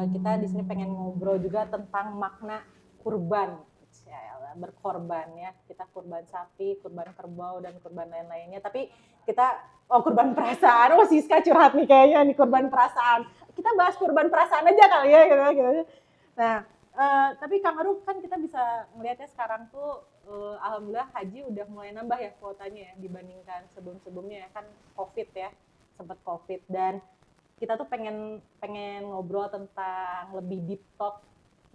kita di sini pengen ngobrol juga tentang makna kurban. Berkorban ya, kita kurban sapi, kurban kerbau dan kurban lain-lainnya. Tapi kita kurban perasaan. Siska curhat nih kayaknya nih, kurban perasaan. Kita bahas kurban perasaan aja kali ya gitu. Nah, tapi Kang Aru kan kita bisa melihatnya sekarang tuh alhamdulillah haji udah mulai nambah ya kuotanya ya dibandingkan sebelum-sebelumnya ya, kan Covid ya, sempat Covid, dan kita tuh pengen ngobrol tentang lebih deep talk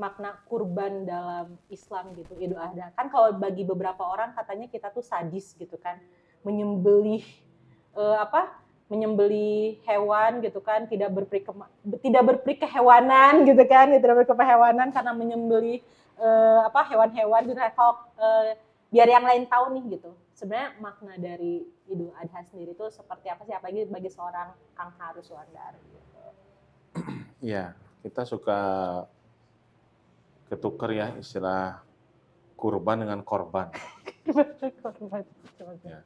makna kurban dalam Islam gitu, Idul Adha. Kan kalau bagi beberapa orang katanya kita tuh sadis gitu kan, menyembelih menyembelih hewan gitu kan, tidak berperi kehewanan gitu kan, tidak berkehewanan karena menyembelih hewan-hewan gitu. Kalau biar yang lain tahu nih gitu, sebenarnya makna dari Idul Adha sendiri itu seperti apa sih, apalagi bagi seorang Kang Haru Suwandari gitu. Ya, kita suka ketuker ya istilah kurban dengan korban. Ya.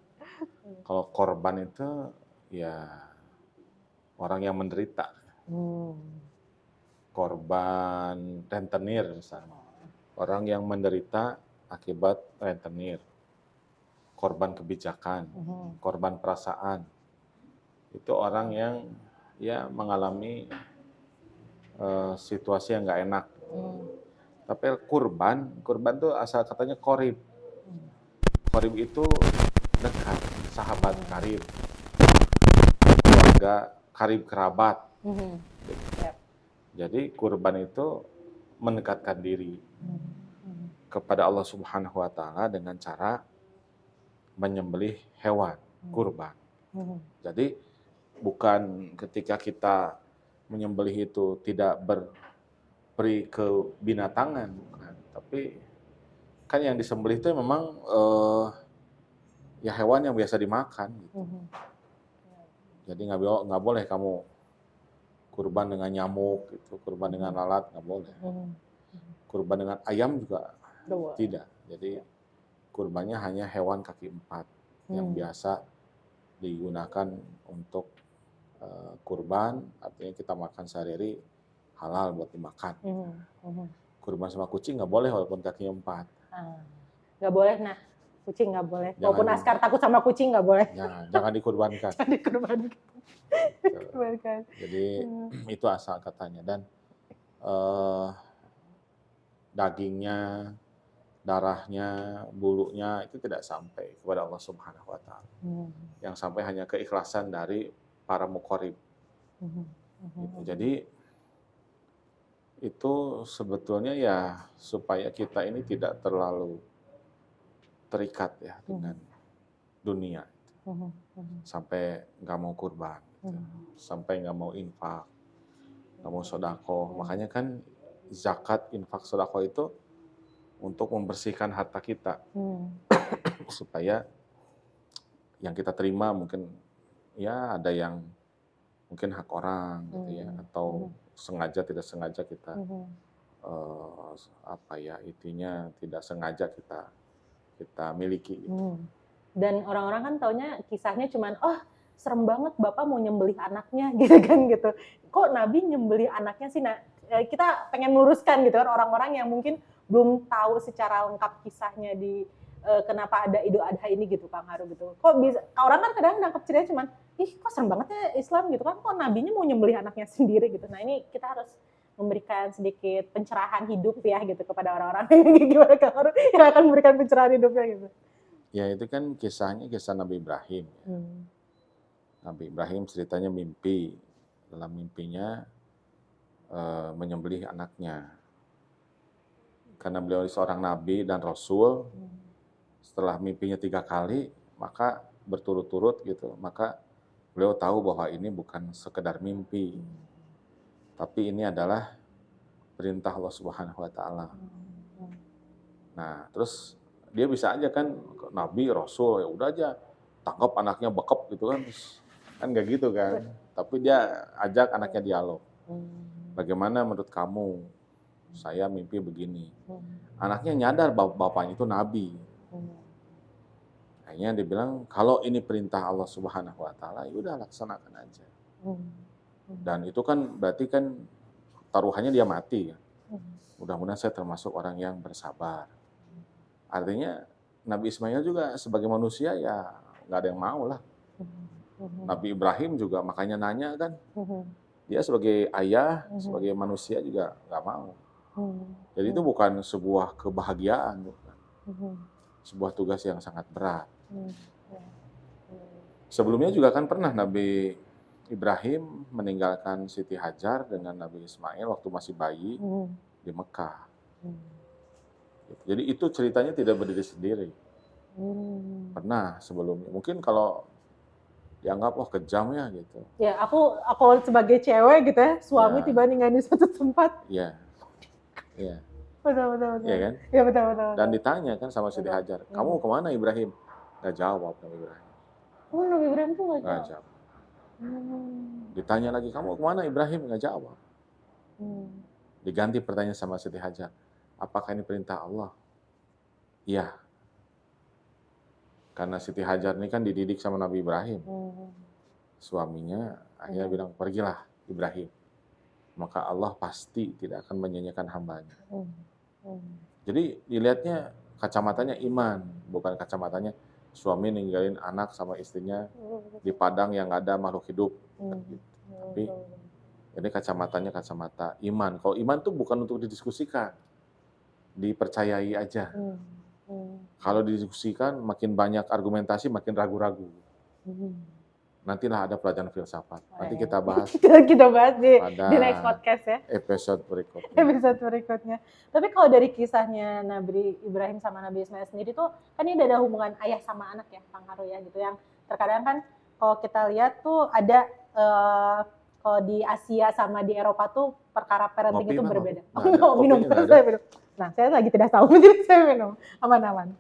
Kalau korban itu ya orang yang menderita. Korban rentenir misalnya. Orang yang menderita akibat rentenir. Korban kebijakan, korban perasaan. Itu orang yang ya mengalami situasi yang nggak enak. Tapi kurban itu asal katanya qorib. Qorib itu dekat, sahabat karib, keluarga karib kerabat. Jadi kurban itu mendekatkan diri kepada Allah Subhanahu wa Ta'ala dengan cara menyembelih hewan kurban. Jadi bukan ketika kita menyembelih itu tidak beri kebinatangan, bukan. Tapi kan yang disembelih itu memang ya hewan yang biasa dimakan gitu. Jadi nggak boleh kamu kurban dengan nyamuk gitu, kurban dengan lalat nggak boleh. Kurban dengan ayam juga tidak. Jadi kurbannya hanya hewan kaki 4 yang biasa digunakan untuk kurban, artinya kita makan sehari-hari halal buat dimakan. Kurban sama kucing nggak boleh walaupun kakinya 4. Nggak boleh, nah kucing nggak boleh. Walaupun Askar takut sama kucing nggak boleh. Jangan dikurbankan. Jangan dikurbankan. Jadi itu asal katanya, dan dagingnya, darahnya, bulunya itu tidak sampai kepada Allah Subhanahu wa Ta'ala. Yang sampai hanya keikhlasan dari para muqarrib. Gitu. Jadi itu sebetulnya ya supaya kita ini tidak terlalu terikat ya dengan dunia. Sampai nggak mau kurban, sampai nggak mau infak, nggak mau sodako. Makanya kan zakat, infak, sodako itu untuk membersihkan harta kita, supaya yang kita terima mungkin ya ada yang mungkin hak orang gitu ya, atau sengaja tidak sengaja kita intinya tidak sengaja kita miliki gitu. Dan orang-orang kan taunya kisahnya cuman serem banget Bapak mau nyembelih anaknya gitu kan gitu. Kok Nabi nyembelih anaknya sih? Nah, kita pengen meluruskan gitu kan orang-orang yang mungkin belum tahu secara lengkap kisahnya di kenapa ada Idul Adha ini gitu Kang Haru gitu. Kok bisa orang kan kadang nangkep ceritanya cuman kok serem banget ya Islam gitu kan, kok nabinya mau nyembelih anaknya sendiri gitu. Nah, ini kita harus memberikan sedikit pencerahan hidup ya gitu kepada orang-orang gimana Kang Haru yang akan memberikan pencerahan hidupnya gitu. Ya itu kan kisahnya kisah Nabi Ibrahim. Nabi Ibrahim ceritanya mimpi. Dalam mimpinya menyembelih anaknya. Karena beliau seorang nabi dan rasul, setelah mimpinya 3 kali, maka berturut-turut gitu, maka beliau tahu bahwa ini bukan sekedar mimpi, tapi ini adalah perintah Allah Subhanahu wa Ta'ala. Nah, terus dia bisa aja kan, nabi, rasul, ya udah aja tangkap anaknya bekep gitu kan nggak gitu kan. Tapi dia ajak anaknya dialog. Bagaimana menurut kamu? Saya mimpi begini. Anaknya nyadar bapaknya itu nabi. Akhirnya dia bilang, kalau ini perintah Allah Subhanahu wa Ta'ala, ya udah laksanakan aja. Dan itu kan berarti kan taruhannya dia mati. Mudah-mudahan saya termasuk orang yang bersabar. Artinya Nabi Ismail juga sebagai manusia ya nggak ada yang mau lah. Nabi Ibrahim juga makanya nanya kan, dia sebagai ayah, sebagai manusia juga nggak mau. Jadi itu bukan sebuah kebahagiaan, bukan. Sebuah tugas yang sangat berat. Sebelumnya juga kan pernah Nabi Ibrahim meninggalkan Siti Hajar dengan Nabi Ismail waktu masih bayi di Mekah. Jadi itu ceritanya tidak berdiri sendiri. Pernah sebelumnya. Mungkin kalau dianggap kejam ya gitu. Ya, aku sebagai cewek gitu ya, suami Ya. tiba ninggalin suatu tempat. Iya. Iya. Betul. Iya kan? Iya, betul. Dan ditanya kan sama Siti Hajar, kamu kemana Ibrahim? Nggak jawab Nabi Ibrahim. Oh, Nabi Ibrahim tuh nggak Nggak jawab. jawab. Ditanya lagi, kamu kemana Ibrahim? Nggak jawab. Diganti pertanyaan sama Siti Hajar, apakah ini perintah Allah? Iya. Karena Siti Hajar ini kan dididik sama Nabi Ibrahim. Suaminya akhirnya bilang, pergilah Ibrahim. Maka Allah pasti tidak akan menyanyiakan hambanya. Jadi dilihatnya kacamatanya iman, bukan kacamatanya suami ninggalin anak sama istrinya di padang yang nggak ada makhluk hidup. Tapi ini kacamatanya kacamata iman. Kalau iman tuh bukan untuk didiskusikan, dipercayai aja. Kalau didiskusikan makin banyak argumentasi, makin ragu-ragu. Nantilah ada pelajaran filsafat. Nanti kita bahas. Kita bahas di next podcast ya. Episode berikutnya. Episode berikutnya. Tapi kalau dari kisahnya Nabi Ibrahim sama Nabi Ismail sendiri tuh, kan ini ada hubungan ayah sama anak ya, Kang Haru ya gitu. Yang terkadang kan kalau kita lihat tuh ada kalau di Asia sama di Eropa tuh perkara parenting itu berbeda. Minum. Nah, saya lagi tidak tahu, jadi saya minum. Aman-aman.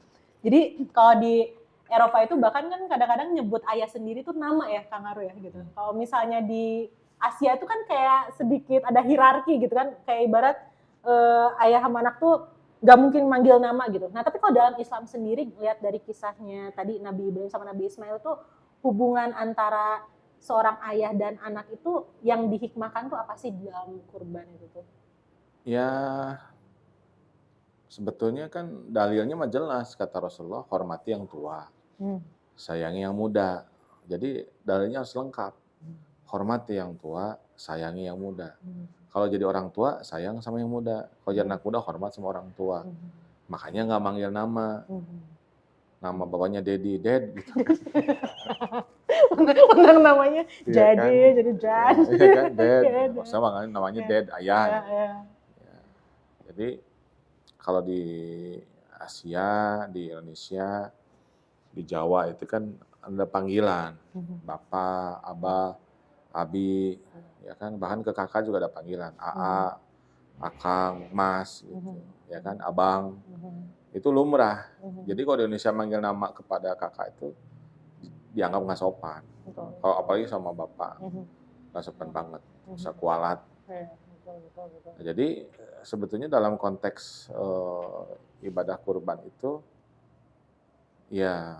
Jadi kalau di Eropa itu bahkan kan kadang-kadang nyebut ayah sendiri tuh nama ya, Kang Haru ya gitu. Kalau misalnya di Asia itu kan kayak sedikit ada hierarki gitu kan, kayak ibarat ayah sama anak tuh gak mungkin manggil nama gitu. Nah tapi kalau dalam Islam sendiri, lihat dari kisahnya tadi Nabi Ibrahim sama Nabi Ismail tuh hubungan antara seorang ayah dan anak itu yang dihikmahkan tuh apa sih dalam kurban itu tuh? Ya, sebetulnya kan dalilnya mah jelas, kata Rasulullah, hormati yang tua, sayangi yang muda. Jadi dalilnya harus lengkap. Hormati yang tua, sayangi yang muda. Kalau jadi orang tua, sayang sama yang muda. Kalau jadi anak muda, hormat sama orang tua. Makanya nggak manggil nama. Nama bapaknya Dedi, Dad gitu. Undang namanya Iya jadi, kan? jadi Dad. Iya kan, Dad. Dad. Sama kan namanya Dad, ayah. Ya. Jadi kalau di Asia, di Indonesia, di Jawa itu kan ada panggilan. Bapak, Abah, Abi, ya kan, bahkan ke kakak juga ada panggilan, AA, Akang, Mas gitu. Ya kan, Abang. Itu lumrah. Jadi kalau di Indonesia manggil nama kepada kakak itu dianggap nggak sopan. Kalau apalagi sama bapak, nggak sopan banget, bisa kualat. Nah, jadi sebetulnya dalam konteks ibadah kurban itu ya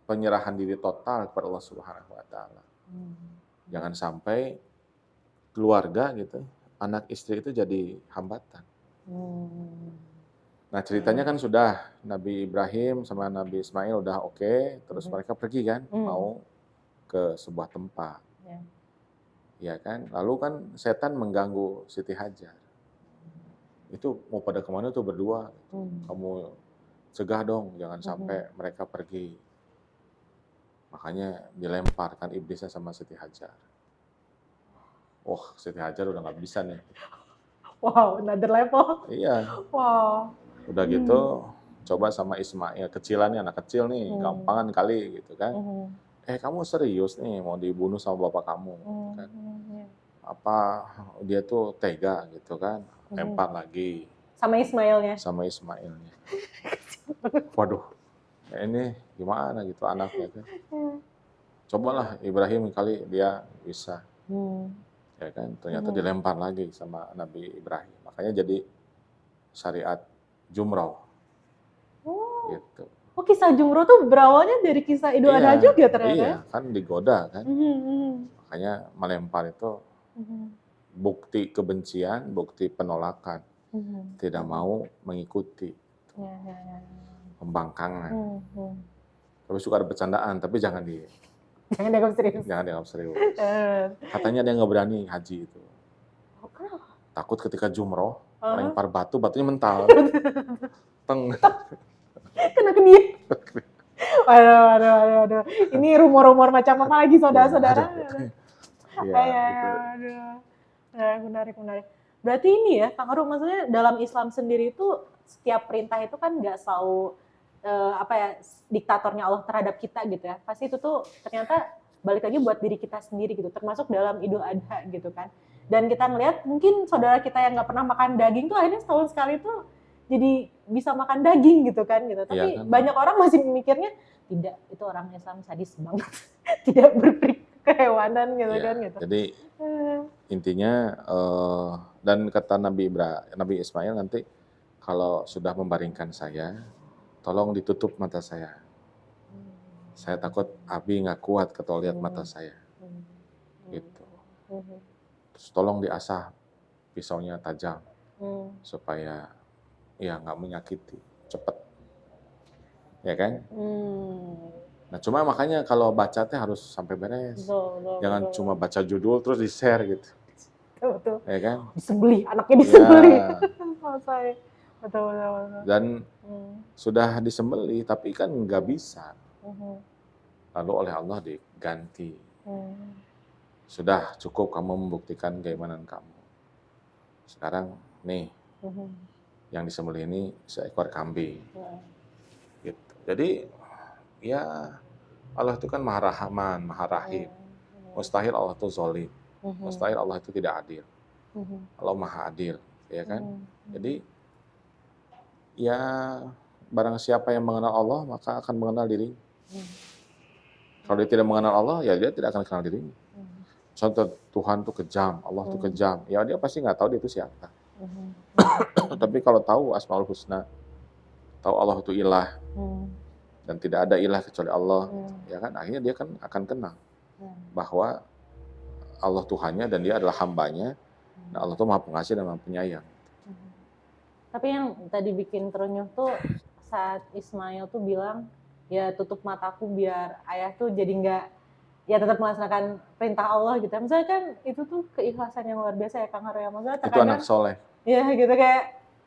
penyerahan diri total kepada Allah Subhanahu wa taala. Jangan sampai keluarga gitu, anak istri itu jadi hambatan. Nah, ceritanya kan sudah Nabi Ibrahim sama Nabi Ismail udah oke, terus mereka pergi kan, mau ke sebuah tempat. Ya kan, lalu kan setan mengganggu Siti Hajar. Itu mau pada kemana tuh berdua? Kamu cegah dong, jangan sampai mereka pergi. Makanya dilemparkan iblisnya sama Siti Hajar. Siti Hajar udah nggak bisa nih. Wow, another level. Iya. Wow. Udah gitu, coba sama Ismail, kecilannya anak kecil nih, gampangan kali gitu kan. Kamu serius nih mau dibunuh sama bapak kamu kan? Apa dia tuh tega gitu kan? Lempar lagi. Sama Ismailnya. Sama Ismailnya. Waduh, ini gimana gitu anaknya kan? Cobalah Ibrahim kali dia bisa. Ya kan, ternyata dilempar lagi sama Nabi Ibrahim. Makanya jadi syariat jumroh. Gitu. Kisah jumroh tuh berawalnya dari kisah Idul Adha juga ternyata. Iya, kan digoda kan. Makanya melempar itu bukti kebencian, bukti penolakan, tidak mau mengikuti, Ya, ya, ya. pembangkangan. Hmm. Tapi suka ada bercandaan, tapi jangan Jangan dianggap serius. dianggap serius. Eh, Katanya dia nggak berani haji itu. kenapa? Takut ketika jumroh, Uh-huh. lempar batunya mental. Teng. Kena ke dia. Waduh. Ini rumor-rumor macam apa lagi saudara-saudara? Iya, gitu. Aduh. Nah, menarik. Berarti ini ya, Kang Haru, maksudnya dalam Islam sendiri itu setiap perintah itu kan nggak selalu diktatornya Allah terhadap kita gitu ya. Pasti itu tuh ternyata balik lagi buat diri kita sendiri gitu, termasuk dalam Idul Adha gitu kan. Dan kita ngelihat mungkin saudara kita yang nggak pernah makan daging tuh akhirnya setahun sekali tuh jadi bisa makan daging gitu kan gitu. Tapi Iya, kan? banyak orang masih mikirnya tidak, itu orang Islam sadis banget. Tidak berperi kehewanan gitu Iya, kan gitu. Jadi intinya dan kata Nabi Ismail nanti kalau sudah membaringkan saya, tolong ditutup mata saya. Saya takut Abi nggak kuat kalau lihat mata saya. Gitu. Terus tolong diasah pisaunya tajam supaya ya nggak menyakiti, cepet. Ya kan? Nah cuma makanya kalau baca teh harus sampai beres. Jangan cuma baca judul terus di-share gitu. Betul. Ya kan? Disembelih, anaknya disembelih. Ya. Betul. Dan sudah disembelih tapi kan nggak bisa. Lalu oleh Allah diganti. Sudah cukup kamu membuktikan keimanan kamu. Sekarang nih yang disembelih ini seekor kambing. Gitu. Jadi ya Allah itu kan Maha Rahman, Maha Rahim. Mustahil Allah itu zalim. Mustahil Allah itu tidak adil. Allah Maha Adil, ya kan? Jadi ya barang siapa yang mengenal Allah maka akan mengenal diri. Kalau dia tidak mengenal Allah, ya dia tidak akan kenal dirinya. Contoh Tuhan tuh kejam, Allah tuh kejam. Ya dia pasti nggak tahu dia itu siapa. Tapi kalau tahu Asmaul Husna, tahu Allah itu ilah, dan tidak ada ilah kecuali Allah, ya kan? Akhirnya dia kan akan kenal bahwa Allah Tuhannya dan dia adalah hambanya. Nah, Allah tuh Maha Pengasih dan Maha Penyayang. Tapi yang tadi bikin terenyuh tuh saat Ismail tuh bilang, ya tutup mataku biar ayah tuh jadi nggak, ya tetap melaksanakan perintah Allah gitu. Misalnya kan itu tuh keikhlasan yang luar biasa ya Kang Haru ya. Maksudnya Itu anak soleh. Ya gitu kayak,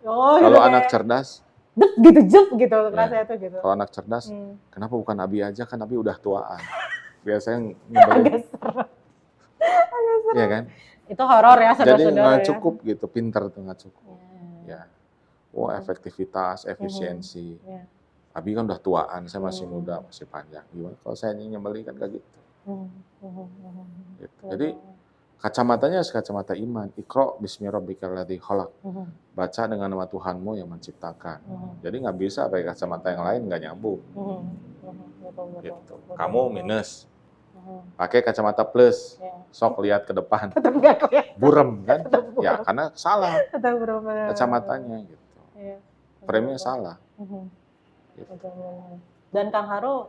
kalau anak cerdas, jep gitu rasanya tuh gitu. Kalau anak cerdas, kenapa bukan Abi aja, kan Abi udah tuaan. Biasanya nyebelin. Agak serem. Iya kan? Itu horor ya saudara-saudara. Jadi nggak ya. cukup gitu, pinter tuh nggak cukup. Ya. Wah, efektivitas, efisiensi. Abi kan udah tuaan, saya masih muda, masih panjang. Gimana kalau saya nyembelih kan kayak gitu. Gitu. Jadi kacamatanya kacamata iman. Iqra bismi rabbikal ladzi khalaq. Baca dengan nama Tuhanmu yang menciptakan. Jadi nggak bisa pakai kacamata yang lain, nggak nyambung. Gitu. Kamu minus. Pakai kacamata plus, sok lihat ke depan, burem kan? Ya karena salah kacamatanya gitu, frame-nya salah. Gitu. Dan Kang Haru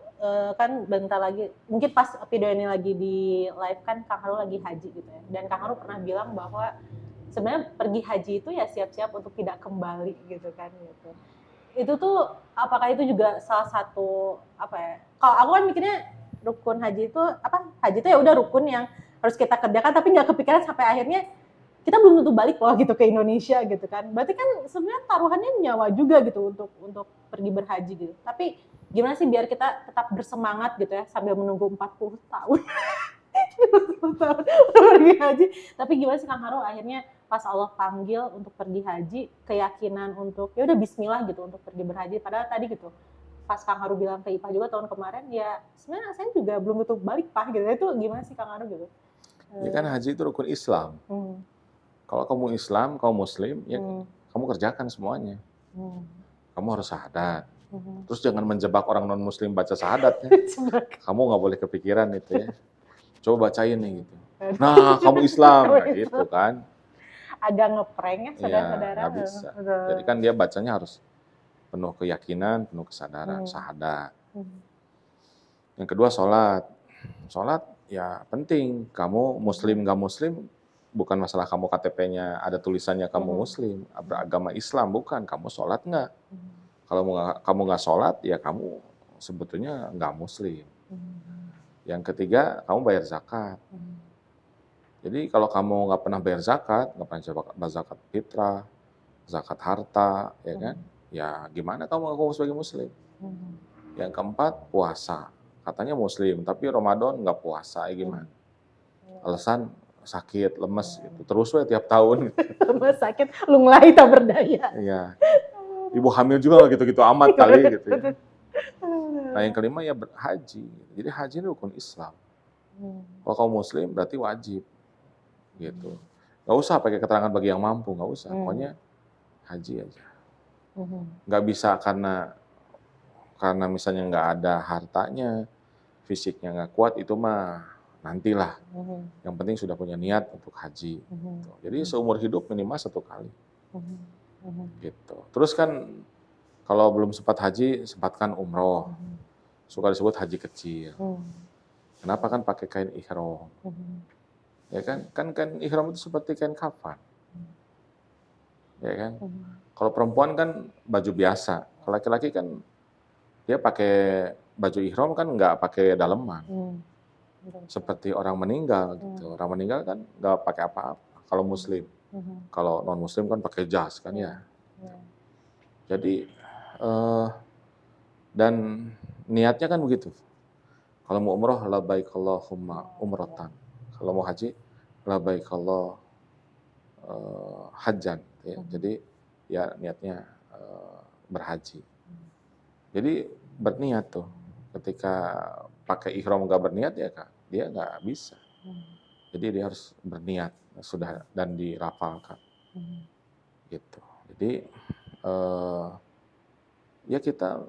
kan bentar lagi, mungkin pas video ini lagi di live kan Kang Haru lagi haji gitu ya. Dan Kang Haru pernah bilang bahwa sebenarnya pergi haji itu ya siap-siap untuk tidak kembali gitu kan gitu. Itu tuh apakah itu juga salah satu apa ya? Kalau aku kan mikirnya rukun haji itu apa? Haji itu ya udah rukun yang harus kita kerjakan, tapi nggak kepikiran sampai akhirnya kita belum tentu balik loh gitu ke Indonesia gitu kan. Berarti kan sebenarnya taruhannya nyawa juga gitu untuk pergi berhaji gitu. Tapi gimana sih biar kita tetap bersemangat gitu ya sambil menunggu 40 tahun. 40 tahun pergi haji. Tapi gimana sih Kang Haru akhirnya pas Allah panggil untuk pergi haji, keyakinan untuk ya udah bismillah gitu untuk pergi berhaji. Padahal tadi gitu pas Kang Haru bilang ke Ipah juga tahun kemarin, ya sebenarnya saya juga belum tentu balik Pak gitu. Itu gimana sih Kang Haru gitu? Ya kan haji itu rukun Islam. Kalau kamu Islam, kamu Muslim, ya kamu kerjakan semuanya. Kamu harus syahadat. Terus jangan menjebak orang non-Muslim baca syahadatnya. Kamu nggak boleh kepikiran itu ya. Coba bacain nih gitu. Nah, kamu Islam, nah, gitu kan. Agak ngeprank ya saudara-saudara. Nggak bisa. Jadi kan dia bacanya harus penuh keyakinan, penuh kesadaran, syahadat. Yang kedua sholat. Sholat ya penting. Kamu Muslim nggak Muslim, bukan masalah kamu KTP-nya ada tulisannya kamu Muslim, beragama Islam, bukan. Kamu sholat nggak? Kalau kamu nggak sholat, ya kamu sebetulnya nggak Muslim. Yang ketiga, kamu bayar zakat. Jadi kalau kamu nggak pernah bayar zakat, nggak pernah bayar zakat fitrah, zakat harta, ya kan? Ya gimana kamu ngaku sebagai Muslim? Yang keempat, puasa. Katanya Muslim, tapi Ramadan nggak puasa, ya gimana? Alasan sakit, lemes, gitu. Terus we tiap tahun. Lemes sakit, lunglai tak berdaya. Iya. Ibu hamil juga nggak gitu-gitu amat kali gitu ya. Nah yang kelima ya haji. Jadi haji ini rukun Islam. Kalau kamu Muslim berarti wajib. Gitu. Nggak usah pakai keterangan bagi yang mampu, nggak usah. Pokoknya haji aja. Nggak bisa karena misalnya nggak ada hartanya, fisiknya nggak kuat, itu mah nantilah. Yang penting sudah punya niat untuk haji. Gitu. Jadi seumur hidup minimal 1 kali. Gitu. Terus kan kalau belum sempat haji, sempatkan umroh. Suka disebut haji kecil. Kenapa? Kan pakai kain ihram. Ya kan kain ihram itu seperti kain kafan. Ya kan? Kalau perempuan kan baju biasa. Kalau laki-laki kan dia pakai baju ihram kan nggak pakai daleman. Seperti orang meninggal gitu. Orang meninggal kan nggak pakai apa-apa. Kalau Muslim. Kalau non Muslim kan pakai jas kan ya. Jadi dan niatnya kan begitu. Kalau mau umroh labbaik Allahumma umratan. Kalau mau haji labbaik Allah hajjan ya. Jadi ya niatnya berhaji. Jadi berniat tuh. Ketika pakai ihram nggak berniat ya Kak, dia nggak bisa. Jadi dia harus berniat sudah dan dirafalkan. Gitu. Jadi ya kita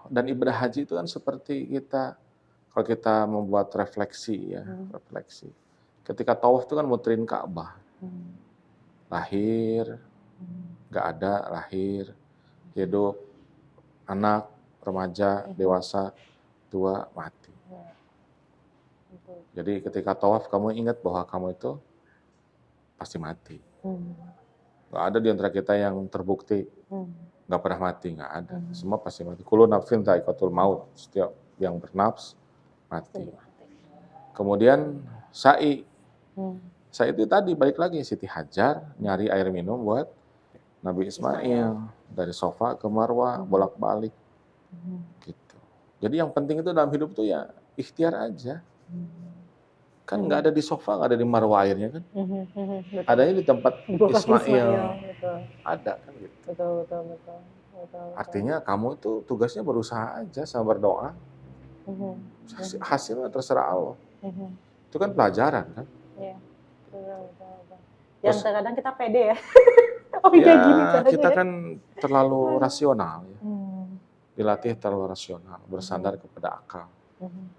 dan ibadah haji itu kan seperti kita kalau kita membuat refleksi ya, refleksi. Ketika tawaf itu kan muterin Ka'bah. Lahir, nggak ada, lahir, hidup, anak, remaja, dewasa, tua, mati. Jadi ketika tawaf kamu ingat bahwa kamu itu pasti mati. Nggak ada di antara kita yang terbukti nggak pernah mati, nggak ada. Semua pasti mati. Kullu nafsin dha'iqatul maut. Setiap yang bernafs mati. Kemudian sa'i. Sa'i itu tadi balik lagi Siti Hajar nyari air minum buat Nabi Ismail dari Sofa ke Marwah bolak-balik. Gitu. Jadi yang penting itu dalam hidup tuh ya ikhtiar aja. Kan nggak ada di Sofa, nggak ada di Marwah airnya kan. Adanya di tempat Ismail. Ada kan gitu. Betul. Artinya kamu tuh tugasnya berusaha aja sama berdoa. Hasilnya terserah Allah. Itu kan pelajaran kan. Iya. Betul. Yang terkadang kita pede ya. Ya, gini caranya. kita kan terlalu rasional ya. Dilatih terlalu rasional, bersandar kepada akal.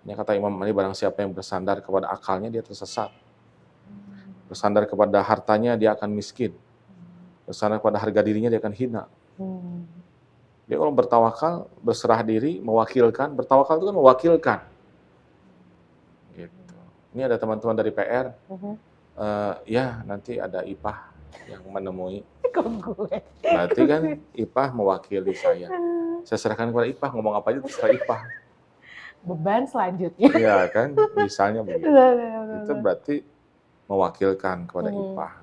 Ini kata Imam Ali, barang siapa yang bersandar kepada akalnya dia tersesat. Bersandar kepada hartanya dia akan miskin. Bersandar kepada harga dirinya dia akan hina. Dia kalau bertawakal, berserah diri, mewakilkan. Bertawakal itu kan mewakilkan. Gitu. Ini ada teman-teman dari PR. Ya nanti ada IPAH yang menemui. Berarti kan IPAH mewakili saya. Saya serahkan kepada IPAH, ngomong apa aja terserah IPAH. Beban selanjutnya. Iya kan, misalnya begitu. Itu berarti mewakilkan kepada IPAH.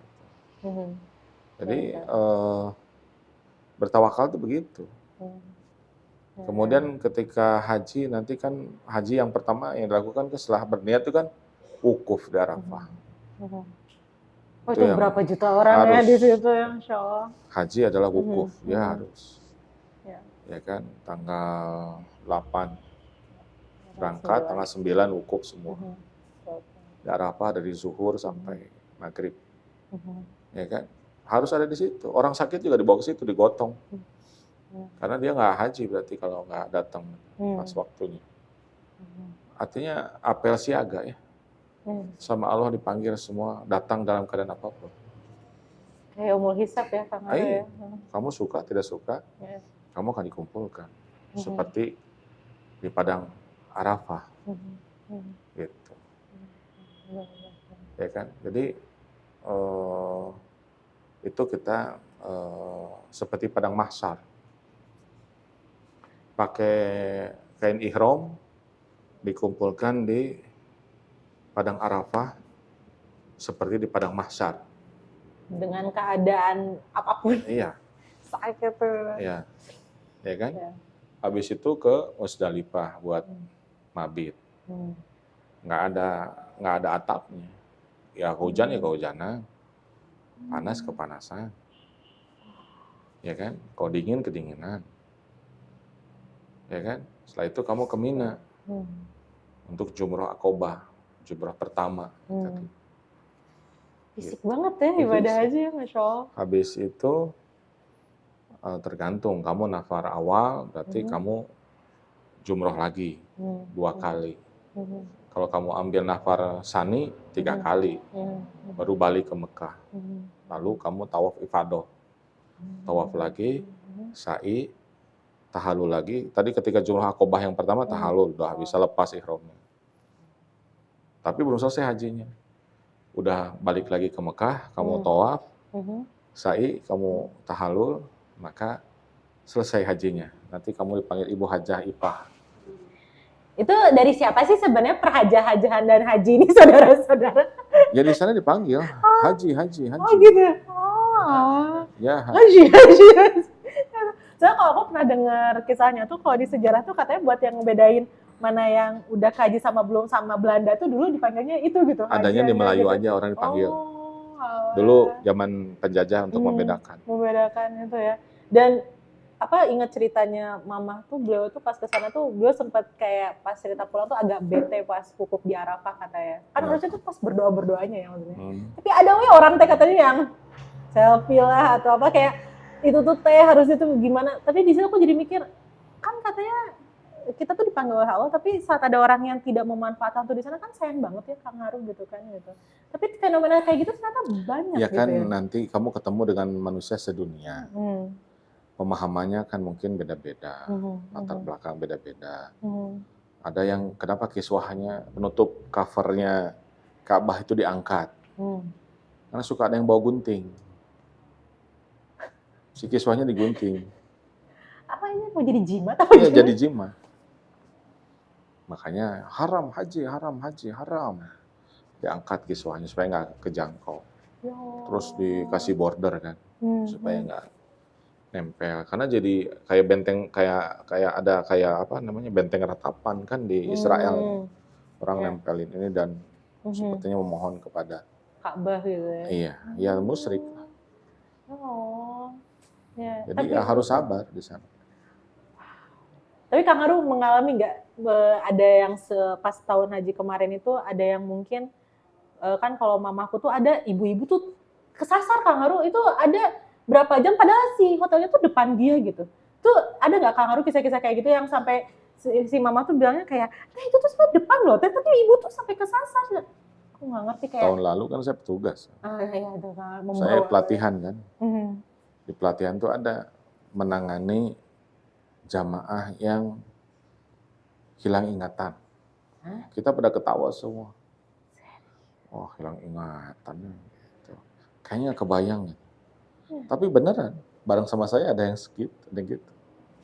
Jadi bertawakal itu begitu. Kemudian ketika haji, nanti kan haji yang pertama yang dilakukan setelah berniat itu kan wukuf di Arafah. Itu berapa juta orang ya di situ ya, Insya Allah. Haji adalah wukuf, dia harus. Ya kan, tanggal 8 berangkat, tanggal 9 wukuf semua. Di Arafah dari zuhur sampai maghrib. Ya kan, harus ada di situ. Orang sakit juga dibawa ke situ, digotong. Karena dia nggak haji berarti kalau nggak datang pas waktunya. Artinya apel siaga ya. Sama Allah dipanggil semua datang dalam keadaan apapun. Kayak umul hisab ya Kang Ado ya. Kamu suka tidak suka, kamu akan dikumpulkan. Seperti di padang Arafah. Gitu. Ya kan? Jadi itu kita seperti padang mahsyar. Pakai kain ihram, dikumpulkan di padang Arafah seperti di padang mahsyar. Dengan keadaan apapun. Iya, Sakit tuh. iya. Ya kan? Ya. Habis itu ke Musdalifah buat mabit. Nggak ada atapnya. Ya hujan ya kehujanan, panas kepanasan. Ya kan? Kalau dingin kedinginan. Ya kan? Setelah itu kamu ke Mina untuk jumroh Aqobah, jumroh pertama. Tadi. Fisik banget ya ibadah haji ya, Masya Allah. Habis itu tergantung kamu nafar awal, berarti kamu jumroh lagi 2 kali. Kalau kamu ambil nafar sani 3 kali, baru balik ke Mekah. Lalu kamu tawaf ifadah, tawaf lagi, sa'i, tahalul lagi. Tadi ketika jumroh Aqobah yang pertama tahalul, udah bisa lepas ihramnya. Tapi belum selesai hajinya. Udah balik lagi ke Mekah, kamu tawaf, sa'i, kamu tahalul, maka selesai hajinya. Nanti kamu dipanggil Ibu Hajah Ipah. Itu dari siapa sih sebenarnya perhajah-hajahan dan haji ini, saudara-saudara? Ya di sana dipanggil haji. Oh gitu. Oh. Ya, Haji. Soalnya kalau aku pernah dengar kisahnya tuh, kalau di sejarah tuh katanya buat yang ngebedain mana yang udah haji sama belum sama Belanda tuh dulu dipanggilnya itu gitu. adanya di Melayu gitu. aja orang dipanggil. Oh, Dulu zaman penjajah untuk membedakan. Membedakan itu ya. Dan ingat ceritanya mama tuh, beliau tuh pas kesana tuh beliau sempat kayak pas cerita pulang tuh agak bete pas wukuf di Arafah katanya. Kan harusnya tuh pas berdoanya ya maksudnya. Tapi ada orang teh katanya yang selfie lah atau apa kayak itu tuh teh harusnya tuh gimana. Tapi di situ aku jadi mikir, kan katanya kita tuh dipanggil oleh Allah, tapi saat ada orang yang tidak memanfaatkan tuh di sana kan sayang banget ya, Kang Haru gitu kan gitu. Tapi fenomena kayak gitu ternyata banyak Ya kan, gitu ya. nanti kamu ketemu dengan manusia sedunia. Pemahamannya kan mungkin beda-beda, latar belakang beda-beda. Ada yang kenapa kiswahnya penutup covernya Ka'bah itu diangkat, karena suka ada yang bawa gunting. Si kiswahnya digunting. Apa ini mau jadi jimat apa Iya, gimana? jadi jimat. Makanya haram haram. Diangkat kiswahnya supaya nggak kejangkau. Terus dikasih border kan, supaya nggak nempel. Karena jadi kayak benteng, kayak ada kayak apa namanya, benteng ratapan kan di Israel. Orang nempelin ini dan sepertinya memohon kepada Ka'bah gitu ya. Iya, musyrik. Oh. Ya, Jadi ya harus sabar di sana. Tapi Kang Haru mengalami nggak ada yang pas tahun haji kemarin itu ada yang mungkin kan kalau mamaku tuh ada ibu-ibu tuh kesasar Kang Haru, itu ada berapa jam padahal si hotelnya tuh depan dia gitu. Tuh ada nggak Kang Haru kisah-kisah kayak gitu yang sampai si mama tuh bilangnya kayak, itu tuh sebenarnya depan loh, tapi ibu tuh sampai kesasar. Aku nggak ngerti kayak. Tahun lalu kan saya petugas. Iya, saya pelatihan kan. Di pelatihan tuh ada menangani jamaah yang hilang ingatan. Kita pada ketawa semua. Oh, hilang ingatannya. Gitu. Kayaknya kebayang. Gitu. Tapi beneran, bareng sama saya ada yang gitu.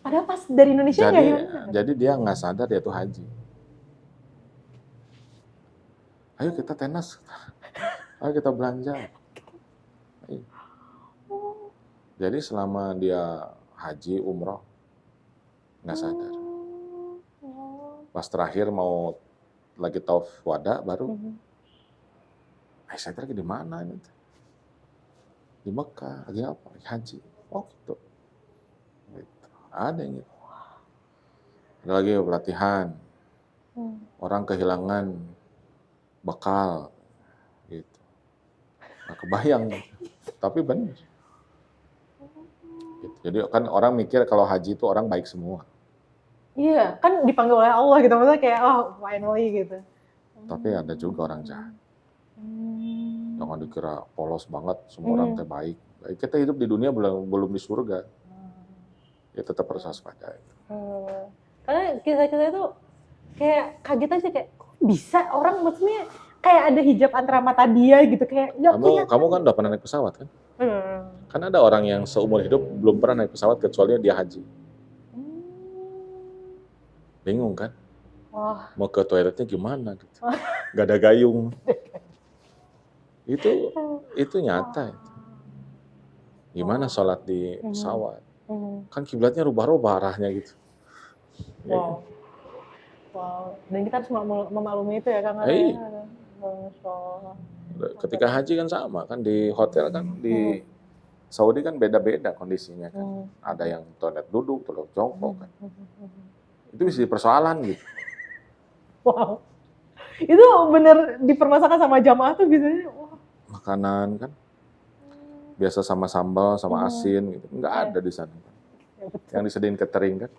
Padahal pas dari Indonesia nggak hilang. Jadi dia nggak sadar dia tuh haji. Ayo kita tenas. Ayo kita belanja. Ayo. Jadi selama dia haji, umroh, nggak sadar. Pas terakhir mau lagi tawaf wada baru, saya lagi di mana ini? Di Mekah, lagi apa? Lagi haji. Oh gitu. Ada yang gitu. Ada lagi pelatihan. Orang kehilangan bekal, gitu. Nggak kebayang, tapi benar. Gitu. Jadi kan orang mikir kalau haji itu orang baik semua. Iya, kan dipanggil oleh Allah gitu, maksudnya kayak finally gitu. Tapi ada juga orang jahat. Jangan dikira polos banget, semua orang baik. Kita hidup di dunia belum di surga. Ya tetap harus waspada. Karena kisah-kisah itu kayak kaget aja, kayak kok bisa orang, maksudnya kayak ada hijab antara mata dia gitu, kayak nggak kelihatan. Kamu kan udah pernah naik pesawat kan? Kan ada orang yang seumur hidup belum pernah naik pesawat kecuali dia haji. Bingung kan? Wah, Mau ke toiletnya gimana gitu. Gak ada gayung. Itu nyata itu. Gimana sholat di pesawat? Kan kiblatnya rubah-rubah arahnya gitu. wow. Wow. Dan kita harus memaklumi itu ya Kang Ara. Iya. Masya Allah. Ketika haji kan sama kan, di hotel kan, di Saudi kan beda-beda kondisinya kan. Ada yang toilet duduk, toilet jongkok kan. Itu bisa jadi persoalan gitu. Wow. Itu bener dipermasalahkan sama jamaah tuh biasanya. Wah. Makanan kan biasa sama sambal, sama asin gitu. Nggak ada di sana. Yang disediain catering kan.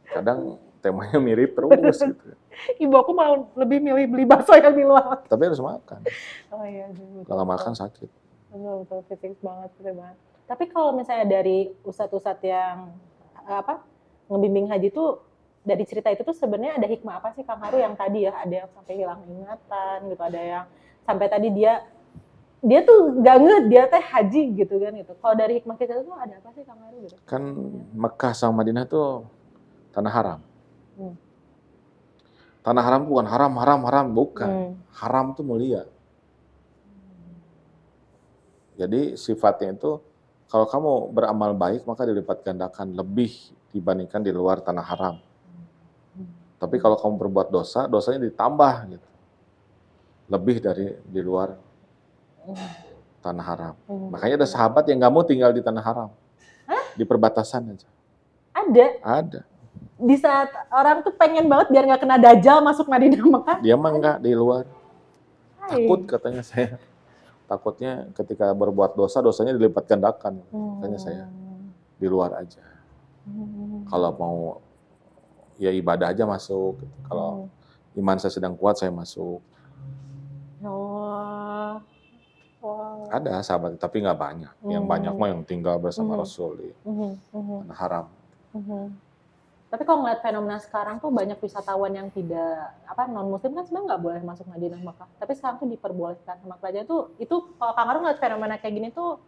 Kadang temanya mirip terus gitu. Ibu aku malah lebih milih beli bakso yang di luar. Tapi harus makan. Oh iya, betul. Kalau nggak makan sakit. Betul, fix banget. Tapi kalau misalnya dari ustadz-ustadz yang ngebimbing haji tuh, dari cerita itu tuh sebenarnya ada hikmah apa sih Kang Haru yang tadi ya, ada yang sampai hilang ingatan gitu, ada yang sampai tadi dia tuh gak ngeh dia teh haji gitu kan gitu. Kalau dari hikmah kita tuh ada apa sih Kang Haru gitu? Kan Mekah sama Madinah tuh tanah haram. Tanah haram bukan haram, bukan. Haram tuh mulia. Jadi sifatnya itu, kalau kamu beramal baik maka dilipat gandakan lebih dibandingkan di luar tanah haram. Tapi kalau kamu berbuat dosa, dosanya ditambah gitu. Lebih dari di luar tanah haram. Makanya ada sahabat yang nggak mau tinggal di tanah haram. Di perbatasan aja. Ada. Di saat orang tuh pengen banget biar nggak kena dajjal masuk Madinah Mekah. Dia mah nggak, di luar. Takut katanya saya. Takutnya ketika berbuat dosa, dosanya dilipat gandakan. Makanya saya di luar aja. Kalau mau ya ibadah aja masuk. Kalau iman saya sedang kuat, saya masuk. Ada sahabat, tapi nggak banyak. Yang banyak mah yang tinggal bersama Rasul di tanah haram. Tapi kalau ngeliat fenomena sekarang tuh banyak wisatawan yang tidak non muslim kan sebenarnya nggak boleh masuk Madinah Mekah. Tapi sekarang tuh diperbolehkan sama kerajaan tuh. Itu kalau Kang Haru ngeliat fenomena kayak gini tuh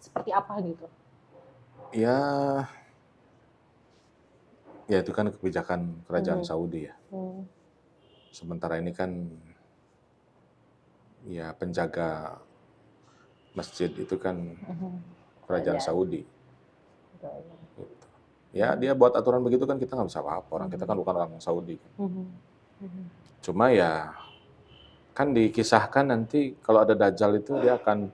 seperti apa gitu? Ya itu kan kebijakan kerajaan Saudi ya. Sementara ini kan ya penjaga masjid itu kan kerajaan Saudi. Gitu. Ya dia buat aturan begitu kan kita nggak bisa apa-apa. Orang kita kan bukan orang Saudi. Cuma ya kan dikisahkan nanti kalau ada Dajjal itu dia akan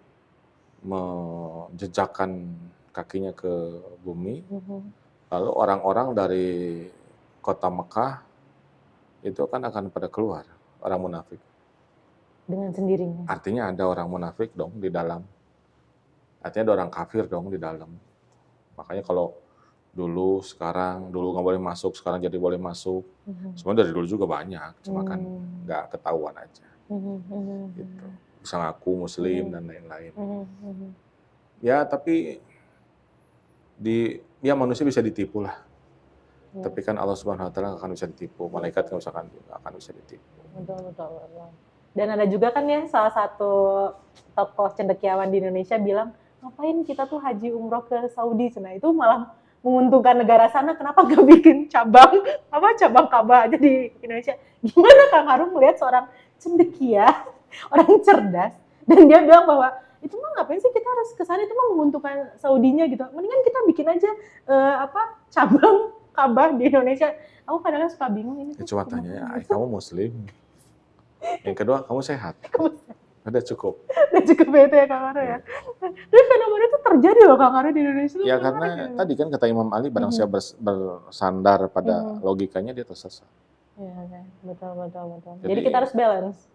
menjejakkan kakinya ke bumi. Lalu orang-orang dari kota Mekah itu kan akan pada keluar, orang munafik. Dengan sendirinya. Artinya ada orang munafik dong di dalam. Artinya ada orang kafir dong di dalam. Makanya kalau dulu nggak boleh masuk, sekarang jadi boleh masuk. Sebenarnya dari dulu juga banyak, cuma kan nggak ketahuan aja. Gitu. Bisa ngaku muslim dan lain-lain. Ya tapi manusia bisa ditipu lah. Tapi kan Allah Subhanahu Wa Taala akan bisa ditipu, malaikat nggak akan bisa ditipu. Betul. Dan ada juga kan ya salah satu tokoh cendekiawan di Indonesia bilang, ngapain kita tuh haji umroh ke Saudi? Nah itu malah menguntungkan negara sana, kenapa gak bikin cabang Ka'bah aja di Indonesia? Gimana Kang Haru melihat seorang cendekia, orang cerdas, dan dia bilang bahwa itu mah ngapain sih kita harus ke sana, itu mah menguntungkan Saudinya gitu. Mendingan kita bikin aja cabang Ka'bah di Indonesia. Aku kadang-kadang suka bingung ini. Cuma tanya, kamu muslim? Yang kedua, kamu sehat? Udah cukup. Udah cukup itu ya Kang Haru ya. Tapi fenomena itu terjadi loh Kang Haru di Indonesia. Ya karena tadi kan kata Imam Ali, barang siapa bersandar pada logikanya dia tersesat. Iya, betul. Jadi kita harus balance.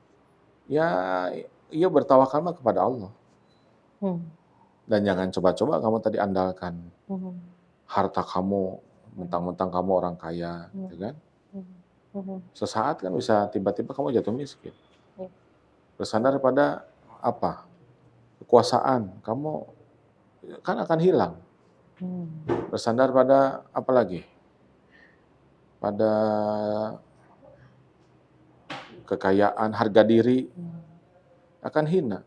Ya bertawakal mah kepada Allah. Dan jangan coba-coba kamu tadi andalkan harta kamu, mentang-mentang kamu orang kaya, gitu kan? Sesaat kan bisa tiba-tiba kamu jatuh miskin. Bersandar pada apa? Kekuasaan, kamu kan akan hilang. Bersandar pada apa lagi? Pada kekayaan, harga diri, akan hina.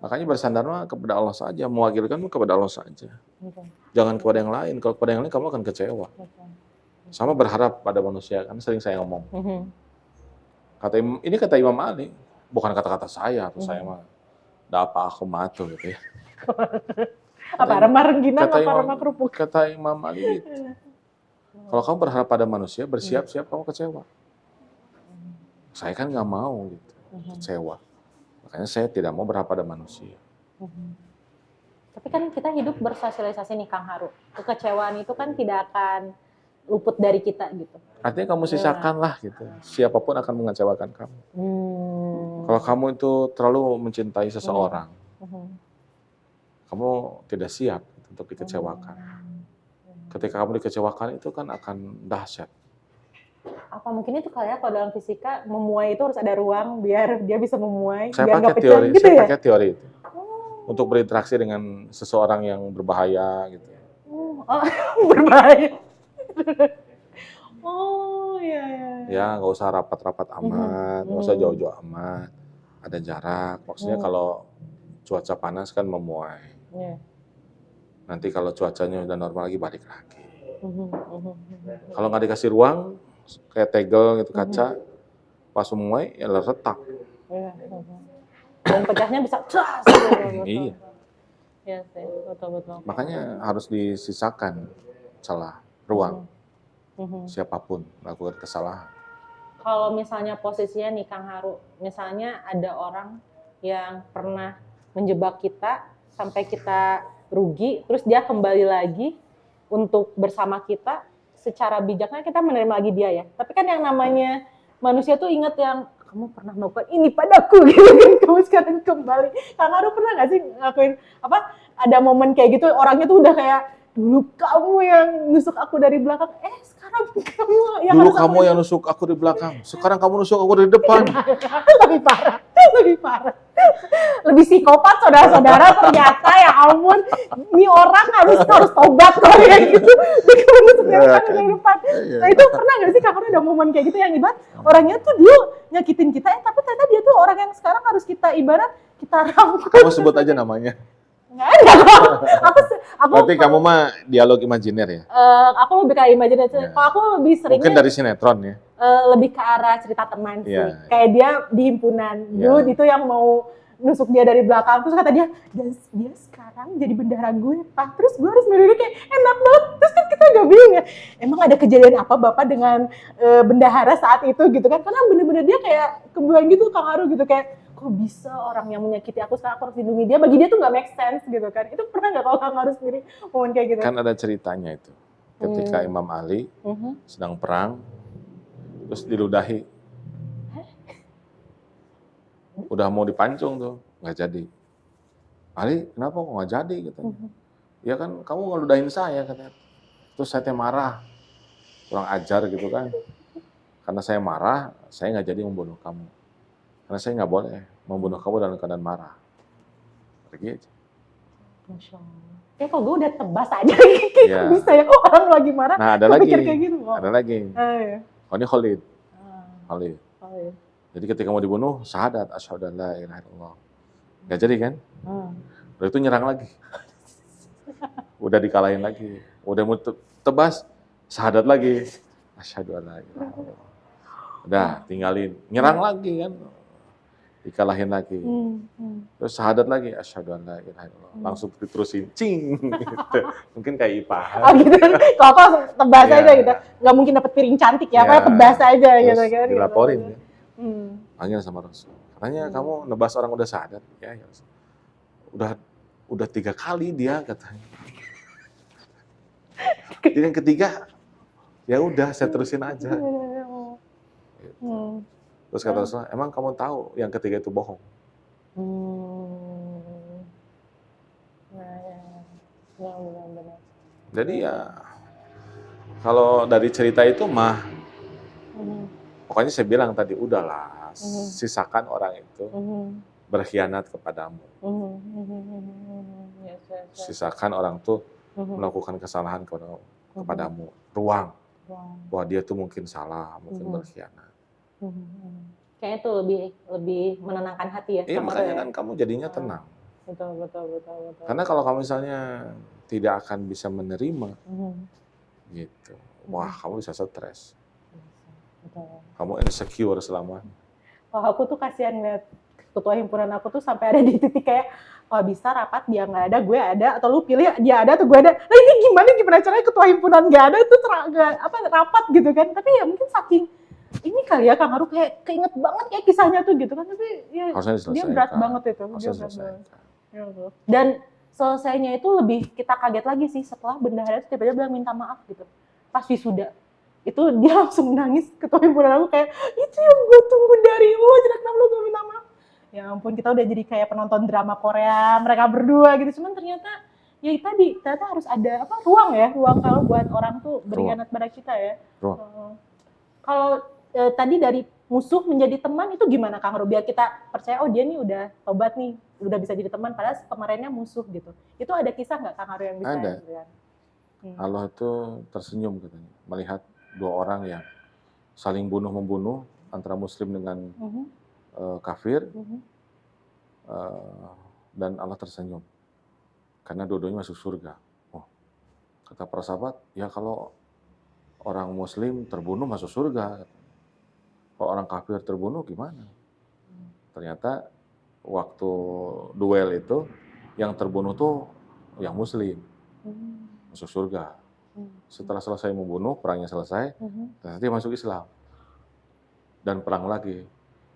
Makanya bersandarlah kepada Allah saja, mewakilkanmu kepada Allah saja. Jangan kepada yang lain. Kalau kepada yang lain kamu akan kecewa. Sama berharap pada manusia, kan sering saya ngomong. Ini kata Imam Ali, bukan kata-kata saya atau saya mah. Da apa aku matu gitu ya. Apa remah rengginang apa remah kerupuk? Kata Imam Ali itu. Kalau kamu berharap pada manusia, bersiap-siap kamu kecewa. Saya kan nggak mau gitu, kecewa. Makanya saya tidak mau berharap pada manusia. Tapi kan kita hidup bersosialisasi nih Kang Haru. Kekecewaan itu kan tidak akan luput dari kita gitu. Artinya kamu sisakanlah gitu. Siapapun akan mengecewakan kamu. Kalau kamu itu terlalu mencintai seseorang, kamu tidak siap untuk dikecewakan. Ketika kamu dikecewakan itu kan akan dahsyat. Apa mungkin itu kali ya kalau dalam fisika memuai itu harus ada ruang biar dia bisa memuai. Saya biar pakai nggak pecah teori, gitu saya ya? pakai teori itu untuk berinteraksi dengan seseorang yang berbahaya gitu. Oh, berbahaya. Oh iya. Ya nggak usah rapat-rapat amat, nggak usah jauh-jauh amat. Ada jarak. Maksudnya kalau cuaca panas kan memuai. Nanti kalau cuacanya udah normal lagi balik lagi. Kalau nggak dikasih ruang, kayak tegel gitu kaca, pas memuai ya retak. Dan pecahnya bisa cas. Iya. Iya sih, betul. Makanya harus disisakan celah, ruang. Siapapun melakukan kesalahan. Kalau misalnya posisinya nih Kang Haru, misalnya ada orang yang pernah menjebak kita sampai kita rugi, terus dia kembali lagi untuk bersama kita, secara bijaknya kita menerima lagi dia ya. Tapi kan yang namanya manusia tuh ingat yang kamu pernah melakukan ini padaku gitu kan, kamu sekarang kembali. Kang Haru pernah nggak sih ngelakuin apa? Ada momen kayak gitu, orangnya tuh udah kayak dulu kamu yang nusuk aku dari belakang, sekarang kamu yang dulu kamu yang nusuk aku di belakang, sekarang kamu nusuk aku dari depan. lebih parah. Lebih psikopat saudara-saudara ternyata, ya ampun. Ini orang harus tobat kalau kayak gitu. Dia kamu nusuk dari depan. Nah itu pernah nggak sih Kak, ada momen kayak gitu yang ibarat orangnya tuh dulu nyakitin kita, tapi ternyata dia tuh orang yang sekarang harus kita ibarat kita rangkul. Kamu sebut aja namanya. Nggak ada kok. Aku berarti kamu mah dialog imajiner ya? Aku lebih kayak imajinasi. Ya. Kalau aku lebih seringnya mungkin dari sinetron ya? Lebih ke arah cerita teman sih. Ya. Kayak dia di himpunan. Dulu itu yang mau nusuk dia dari belakang. Terus kata dia, dan dia sekarang jadi bendahara gue, Pak. Terus gue harus milih kayak enak banget. Terus kan kita agak bingung ya. Emang ada kejadian apa Bapak dengan bendahara saat itu gitu kan? Karena bener-bener dia kayak kebulan gitu, Kang Haru gitu. Kayak, kok bisa orang yang menyakiti aku sekarang aku harus lindungi dia? Bagi dia tuh nggak make sense gitu kan. Itu pernah nggak kalau Kang Haru sendiri momen kayak gitu? Kan ada ceritanya itu. Ketika Imam Ali sedang perang, terus diludahi. Udah mau dipancung tuh, nggak jadi. Ali, kenapa kok nggak jadi? Katanya. Ya kan kamu ngeludahin saya, katanya. Terus saya marah, kurang ajar gitu kan. Karena saya marah, saya nggak jadi membunuh kamu. Karena saya nggak boleh membunuh kamu dalam keadaan marah. Pergi aja. Masya Allah. Kok gue udah tebas aja kayak bisa ya, orang lagi marah. Nah ada lagi, kayak gitu. Ada lagi. Iya. Oh ini Khalid. Khalid. Jadi ketika mau dibunuh, syahadat, asyhadu an la ilaha illallah. Nggak jadi kan? Udah itu nyerang lagi. Udah dikalahin lagi. Udah mau tebas, syahadat lagi. Asyhadu an la ilaha illallah. Udah tinggalin, nyerang lagi kan. Dikalahin lagi. Terus syahadat lagi, asyhadu an la ilaha illallah. Langsung diterusin, cing. Gitu. Mungkin kayak Ipah. Oh gitu. Kalau aku tebas aja gitu. Nggak mungkin dapat piring cantik ya, kayak tebas aja gitu kan. Dilaporin ya. Panggil sama Rasul. Katanya kamu nebas orang udah syahadat. Ya. Udah 3 kali dia katanya. Jadi yang ketiga, ya udah saya terusin aja. Terus kata Rasulullah, emang kamu tahu yang ketiga itu bohong? Benar. Jadi ya, kalau dari cerita itu mah, pokoknya saya bilang tadi, udahlah, sisakan orang itu berkhianat kepadamu. Sisakan orang tuh melakukan kesalahan kepadamu. Ruang. Wah dia tuh mungkin salah, mungkin berkhianat. Kayaknya itu lebih menenangkan hati ya. Iya, Kang Haru makanya ya. kan kamu jadinya tenang. Betul. Karena kalau kamu misalnya tidak akan bisa menerima, gitu, wah kamu bisa stres. Betul. Kamu insecure selama. Wah, aku tuh kasihan liat ketua himpunan aku tuh sampai ada di titik kayak, kalau bisa rapat dia nggak ada, gue ada, atau lu pilih dia ada atau gue ada. Nah ini gimana caranya ketua himpunan nggak ada tuh rapat gitu kan. Tapi ya mungkin saking ini kali ya Kang Haru kayak keinget banget kayak kisahnya tuh gitu kan. Tapi ya Harusnya dia berat diselesaikan. banget itu. Harusnya Dia berat banget. diselesaikan. Dan selesainya itu lebih kita kaget lagi sih setelah bendahara itu tiba-tiba bilang minta maaf gitu. Pas wisuda itu dia langsung nangis, ketua himpunan aku kayak, itu yang gue tunggu dari lo, jadi kenapa lo gak minta maaf? Ya ampun, kita udah jadi kayak penonton drama Korea, mereka berdua gitu. Cuman ternyata ya tadi ternyata harus ada ruang kalau buat orang tuh berkhianat pada kita ya. Kalau tadi dari musuh menjadi teman itu gimana Kang Haru? Biar kita percaya, oh dia nih udah tobat nih, udah bisa jadi teman, padahal kemarinnya musuh gitu. Itu ada kisah nggak Kang Haru yang bisa? Ada. Allah itu tersenyum katanya, melihat dua orang yang saling bunuh-membunuh antara muslim dengan kafir, dan Allah tersenyum karena dua-duanya masuk surga. Oh, kata para sahabat, ya kalau orang muslim terbunuh masuk surga, kalau orang kafir terbunuh gimana? Ternyata waktu duel itu yang terbunuh tuh yang muslim, masuk surga. Setelah selesai membunuh, perangnya selesai, ternyata dia masuk Islam dan perang lagi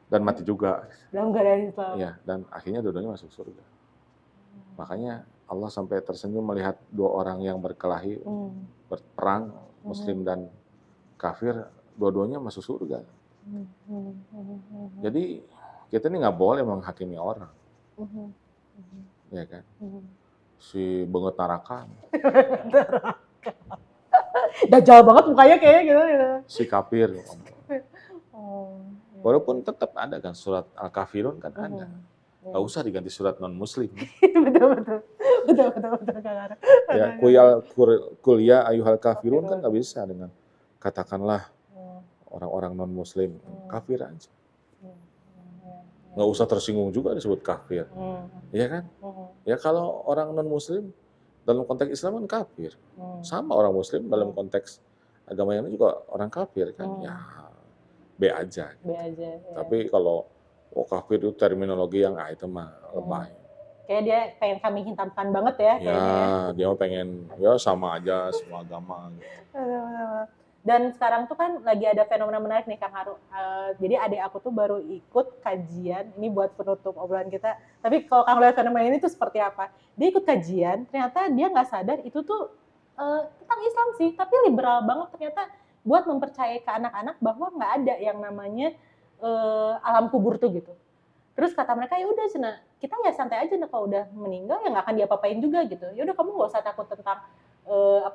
dan mati juga. Dalam keadaan Islam. Ya, dan akhirnya dua-duanya masuk surga. Makanya Allah sampai tersenyum melihat dua orang yang berkelahi, berperang, muslim dan kafir, dua-duanya masuk surga. Jadi kita ini nggak boleh menghakimi orang, ya kan? Si banget neraka. Dajjal banget mukanya kayaknya gitu. Si kafir. Walaupun tetap ada kan surat Al-Kafirun kan ada. Gak usah diganti surat non-muslim. betul. Ya, kuliah ayuhal kafirun kan gak bisa dengan katakanlah orang-orang non-muslim. Kafir aja. Gak usah tersinggung juga disebut kafir. Iya kan? Ya kalau orang non-muslim dalam konteks Islam kan kafir. Sama orang muslim dalam konteks agama yang lain juga orang kafir kan. Ya B aja. Ya. Tapi kalau kafir itu terminologi yang itu mah lebay. Kayak dia pengen kami hitamkan banget ya. Ya, dia mau pengen ya sama aja semua agama. Gitu. Dan sekarang tuh kan lagi ada fenomena menarik nih Kang Haru. Jadi adik aku tuh baru ikut kajian, ini buat penutup obrolan kita. Tapi kalau Kang lihat fenomena ini tuh seperti apa? Dia ikut kajian, ternyata dia nggak sadar itu tuh tentang Islam sih, tapi liberal banget ternyata buat mempercayai ke anak-anak bahwa nggak ada yang namanya alam kubur tuh gitu. Terus kata mereka, ya udah Cina, kita ya santai aja nih kalau udah meninggal ya nggak akan diapa-apain juga gitu. Ya udah kamu nggak usah takut tentang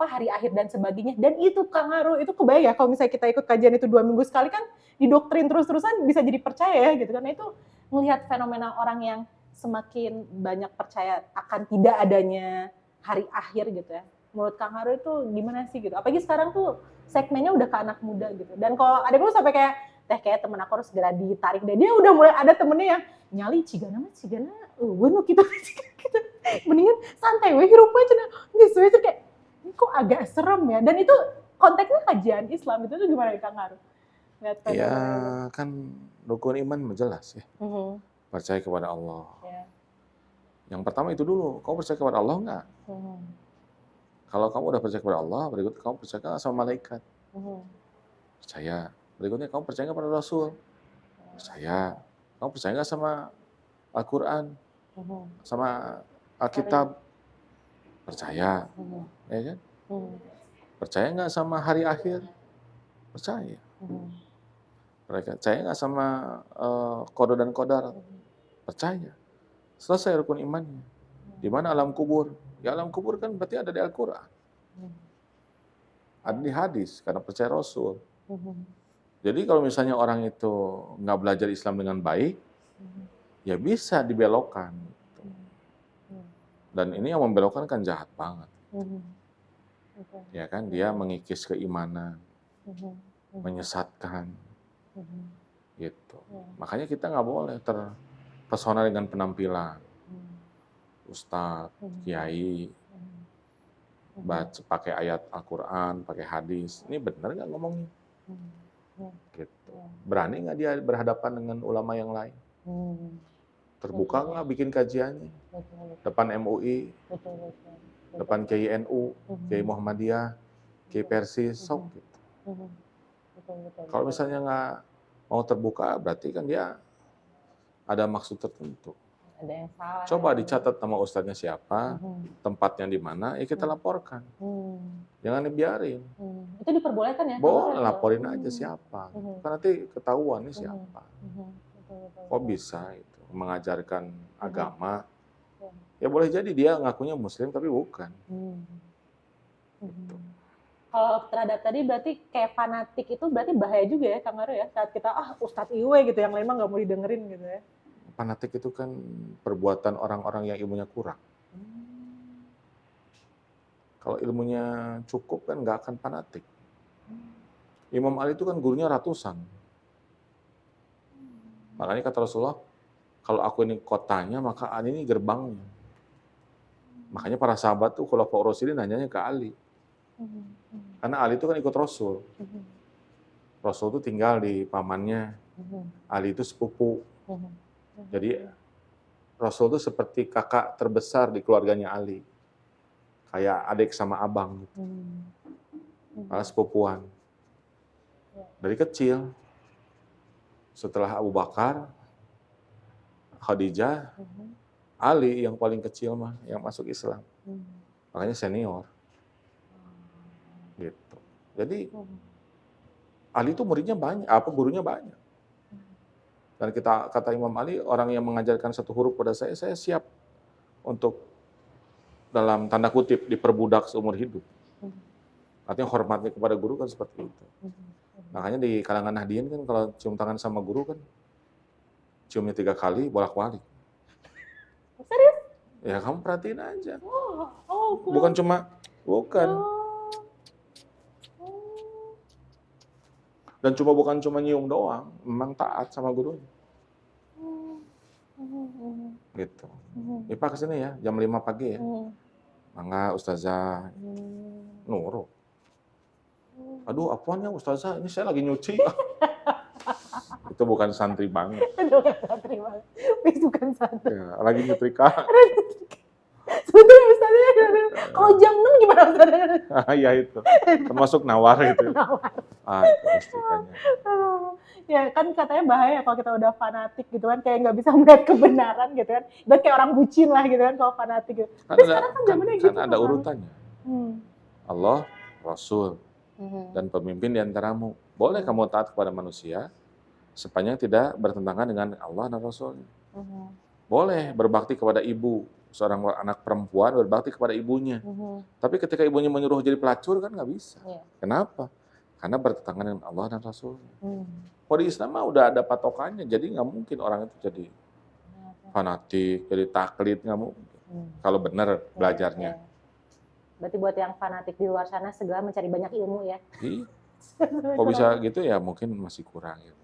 hari akhir dan sebagainya. Dan itu Kang Haru, itu kebayang ya kalau misalnya kita ikut kajian itu 2 minggu sekali kan didoktrin terus-terusan bisa jadi percaya ya gitu kan. Itu melihat fenomena orang yang semakin banyak percaya akan tidak adanya hari akhir gitu ya. Menurut Kang Haru itu gimana sih gitu? Apalagi sekarang tuh segmennya udah ke anak muda gitu. Dan kalau adek lu sampai kayak temen aku harus segera ditarik deh. Dia udah mulai ada temennya yang nyali cigana nu kita gitu. Mendingan santai we hirup aja nah. Gitu kayak ini kok agak serem ya. Dan itu konteksnya kajian Islam itu tuh gimana Kang Haru? Ya kan rukun iman jelas ya. Percaya kepada Allah. Yang pertama itu dulu, kamu percaya kepada Allah enggak? Kalau kamu udah percaya kepada Allah, berikut kamu percaya sama malaikat. Percaya. Berikutnya kamu percaya nggak pada Rasul? Percaya. Kamu percaya nggak sama Al-Quran? Sama Alkitab? Percaya. Ya kan? Percaya nggak sama hari akhir? Percaya. Percaya nggak sama qada dan qadar? Percaya. Selesai rukun imannya. Di mana alam kubur? Ya alam kubur kan berarti ada di Al-Quran. Ada di hadis, karena percaya Rasul. Jadi kalau misalnya orang itu nggak belajar Islam dengan baik, ya bisa dibelokkan. Dan ini yang membelokkan kan jahat banget. Ya kan, dia mengikis keimanan, menyesatkan. gitu. Makanya kita nggak boleh terpesona dengan penampilan ustadz, kiai, baca pakai ayat Al-Quran, pakai hadis. Ini benar nggak ngomongnya? Gitu. Berani nggak dia berhadapan dengan ulama yang lain? Terbuka nggak bikin kajiannya? Depan MUI, depan KINU, Kiai Muhammadiyah, Kiai Persis, sok gitu. Kalau misalnya nggak mau terbuka, berarti kan dia ada maksud tertentu. Ada yang salah. Coba dicatat nama ustadznya siapa, tempatnya di mana, ya kita laporkan. Jangan dibiarin. Itu diperbolehkan ya? Boleh, laporin aja siapa. Kan nanti ketahuan nih siapa. Kok bisa itu mengajarkan agama? Ya boleh jadi dia ngakunya muslim tapi bukan. Gitu. Kalau terhadap tadi berarti kayak fanatik itu berarti bahaya juga ya Kang Aru ya? Saat kita Ustadz Iwe gitu, yang lain mah nggak mau didengerin gitu ya. Fanatik itu kan perbuatan orang-orang yang ilmunya kurang. Kalau ilmunya cukup kan nggak akan fanatik. Imam Ali itu kan gurunya ratusan. Makanya kata Rasulullah, kalau aku ini kotanya, maka Ali ini gerbangnya. Makanya para sahabat tuh kalau Khulafaur Rasyidin nanyanya ke Ali. Karena Ali itu kan ikut Rasul. Rasul itu tinggal di pamannya. Ali itu sepupu. Jadi Rasul itu seperti kakak terbesar di keluarganya Ali. Kayak adik sama abang gitu. Malah sepupuan. Dari kecil. Setelah Abu Bakar, Khadijah, Ali yang paling kecil mah yang masuk Islam. Makanya senior. Gitu. Jadi Ali itu muridnya banyak, gurunya banyak. Dan kata Imam Ali, orang yang mengajarkan satu huruf pada saya siap untuk dalam tanda kutip diperbudak seumur hidup. Artinya hormatnya kepada guru kan seperti itu. Makanya di kalangan Nahdien kan kalau cium tangan sama guru kan ciumnya 3 kali bolak-balik. Serius? Ya kamu perhatiin aja. Bukan. Bukan. Dan bukan cuma nyium doang, memang taat sama gurunya. Gitu. Ipa kesini ya, jam 5 pagi ya. Mangga Ustazah. Nurut. Aduh, apaan ya Ustazah, ini saya lagi nyuci. Itu bukan santri banget. Bukan santri banget. Bukan santri. Ya, lagi nyetrika. Sebenarnya Ustazah, kalau jam 6 gimana Ustazah? Ya itu, termasuk nawar gitu. Nawar. Itu nyetrikanya. Ya kan katanya bahaya kalau kita udah fanatik gitu kan, kayak nggak bisa melihat kebenaran gitu kan. Berarti kayak orang bucin lah gitu kan kalau fanatik gitu. Tapi sekarang kan zamannya gitu. Kan ada urutannya. Allah, Rasul, dan pemimpin di antaramu. Boleh kamu taat kepada manusia, sepanjang tidak bertentangan dengan Allah dan Rasulnya. Boleh berbakti kepada ibu, seorang anak perempuan berbakti kepada ibunya. Tapi ketika ibunya menyuruh jadi pelacur kan nggak bisa. Kenapa? Karena bertentangan dengan Allah dan Rasulnya. Kalau di Islam mah udah ada patokannya, jadi nggak mungkin orang itu jadi fanatik, jadi taklid, nggak mungkin. Kalau benar belajarnya. Berarti buat yang fanatik di luar sana segera mencari banyak ilmu ya. Kok bisa gitu ya mungkin masih kurang ya.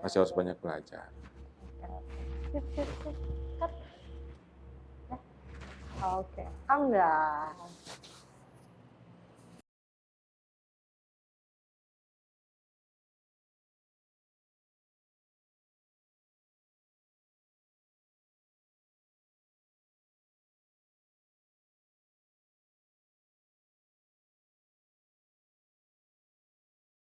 Masih harus banyak belajar. Oke. Alhamdulillah.